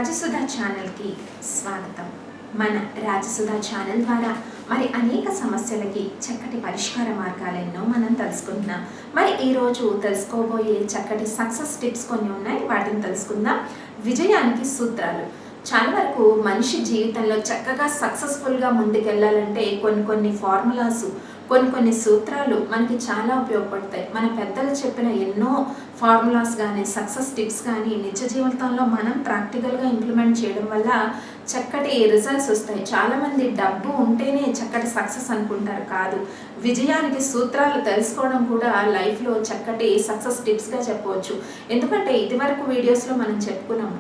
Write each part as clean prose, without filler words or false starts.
రాజసుధ ఛానల్కి స్వాగతం. మన రాజసుధ ఛానల్ ద్వారా మరి అనేక సమస్యలకి చక్కటి పరిష్కార మార్గాలెన్నో మనం తెలుసుకుంటున్నాం. మరి ఈరోజు తెలుసుకోబోయే చక్కటి సక్సెస్ టిప్స్ కొన్ని ఉన్నాయి, వాటిని తెలుసుకుందాం. విజయానికి సూత్రాలు. చాలా వరకు మనిషి జీవితంలో చక్కగా సక్సెస్ఫుల్గా ముందుకెళ్ళాలంటే కొన్ని ఫార్ములాస్, కొన్ని సూత్రాలు మనకి చాలా ఉపయోగపడతాయి. మన పెద్దలు చెప్పిన ఎన్నో ఫార్ములాస్ కానీ సక్సెస్ టిప్స్ కానీ నిజ జీవితంలో మనం ప్రాక్టికల్గా ఇంప్లిమెంట్ చేయడం వల్ల చక్కటి రిజల్ట్స్ వస్తాయి. చాలామంది డబ్బు ఉంటేనే చక్కటి సక్సెస్ అనుకుంటారు, కాదు. విజయానికి సూత్రాలు తెలుసుకోవడం కూడా లైఫ్లో చక్కటి సక్సెస్ టిప్స్గా చెప్పవచ్చు. ఎందుకంటే ఇదివరకు వీడియోస్లో మనం చెప్పుకున్నాం,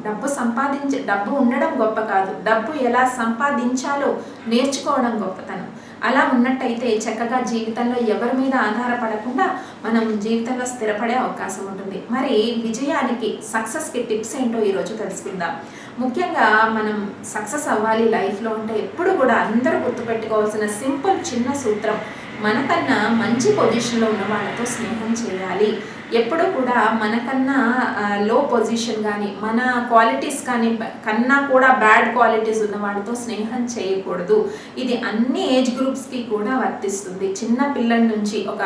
డబ్బు ఉండడం గొప్ప కాదు, డబ్బు ఎలా సంపాదించాలో నేర్చుకోవడం గొప్పతనం. అలా ఉన్నట్టయితే చక్కగా జీవితంలో ఎవరి మీద ఆధారపడకుండా మనం జీవితంలో స్థిరపడే అవకాశం ఉంటుంది. మరి విజయానికి సక్సెస్కి టిప్స్ ఏంటో ఈరోజు తెలుసుకుందాం. ముఖ్యంగా మనం సక్సెస్ అవ్వాలి లైఫ్లో అంటే ఎప్పుడు కూడా అందరూ గుర్తుపెట్టుకోవాల్సిన సింపుల్ చిన్న సూత్రం, మనకన్నా మంచి పొజిషన్లో ఉన్న వాళ్ళతో స్నేహం చేయాలి. ఎప్పుడు కూడా మనకన్నా లో పొజిషన్ కానీ మన క్వాలిటీస్ కన్నా కూడా బ్యాడ్ క్వాలిటీస్ ఉన్న వాళ్ళతో స్నేహం చేయకూడదు. ఇది అన్ని ఏజ్ గ్రూప్స్కి కూడా వర్తిస్తుంది. చిన్న పిల్లల నుంచి ఒక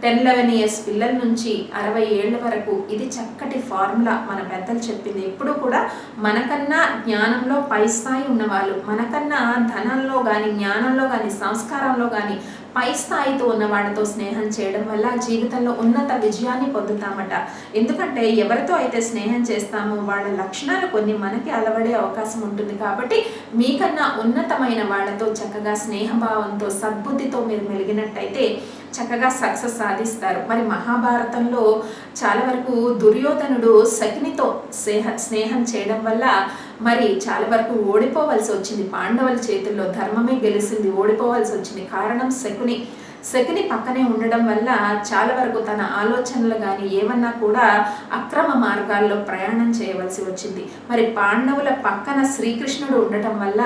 10-11 ఇయర్స్ పిల్లల నుంచి 60 ఏళ్ళ వరకు ఇది చక్కటి ఫార్ములా మన పెద్దలు చెప్పింది. ఎప్పుడు కూడా మనకన్నా జ్ఞానంలో పై స్థాయి ఉన్నవాళ్ళు, మనకన్నా ధనంలో కానీ జ్ఞానంలో కానీ సంస్కారంలో కానీ పై స్థాయితో ఉన్న వాళ్ళతో స్నేహం చేయడం వల్ల జీవితంలో ఉన్నత విజయాన్ని పొందుతామట. ఎందుకంటే ఎవరితో అయితే స్నేహం చేస్తామో వాళ్ళ లక్షణాలు కొన్ని మనకి అలవడే అవకాశం ఉంటుంది. కాబట్టి మీకన్నా ఉన్నతమైన వాళ్ళతో చక్కగా స్నేహభావంతో సద్బుద్ధితో మీరు మెలిగినట్టయితే చక్కగా సక్సెస్ సాధిస్తారు. మరి మహాభారతంలో చాలా వరకు దుర్యోధనుడు శకునితో స్నేహం చేయడం వల్ల మరి చాలా వరకు ఓడిపోవలసి వచ్చింది. పాండవుల చేతుల్లో ధర్మమే గెలిచింది, ఓడిపోవలసి వచ్చింది. కారణం శకుని పక్కనే ఉండడం వల్ల చాలా వరకు తన ఆలోచనలు కానీ ఏమన్నా కూడా అక్రమ మార్గాల్లో ప్రయాణం చేయవలసి వచ్చింది. మరి పాండవుల పక్కన శ్రీకృష్ణుడు ఉండటం వల్ల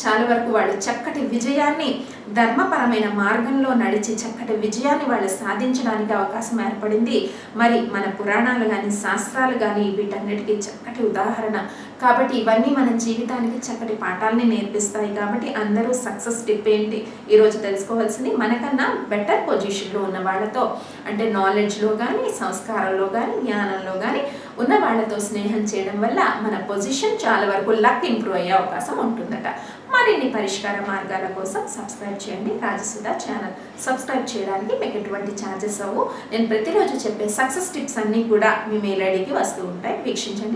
చాలా వరకు వాళ్ళు చక్కటి విజయాన్ని, ధర్మపరమైన మార్గంలో నడిచి చక్కటి విజయాన్ని వాళ్ళు సాధించడానికి అవకాశం ఏర్పడింది. మరి మన పురాణాలు కానీ శాస్త్రాలు కానీ వీటన్నిటికీ చక్కటి ఉదాహరణ. కాబట్టి ఇవన్నీ మన జీవితానికి చక్కటి పాఠాలని నేర్పిస్తాయి. కాబట్టి అందరూ సక్సెస్ టిప్ ఏంటి ఈరోజు తెలుసుకోవాల్సింది, మనకన్నా బెటర్ పొజిషన్లో ఉన్న వాళ్ళతో, అంటే నాలెడ్జ్లో కానీ సంస్కారంలో కానీ జ్ఞానంలో కానీ ఉన్న వాళ్ళతో స్నేహం చేయడం వల్ల మన పొజిషన్ చాలా వరకు లక్ ఇంప్రూవ్ అయ్యే అవకాశం ఉంటుందట. మరిన్ని పరిష్కార మార్గాల కోసం సబ్స్క్రైబ్ చేయండి రాజసుధ ఛానల్. సబ్స్క్రైబ్ చేయడానికి మీకు ఎటువంటి ఛార్జెస్ అవ్వు. నేను ప్రతిరోజు చెప్పే సక్సెస్ టిప్స్ అన్నీ కూడా మీ మెయిల్ ఐడికి వస్తూ ఉంటాయి, వీక్షించండి.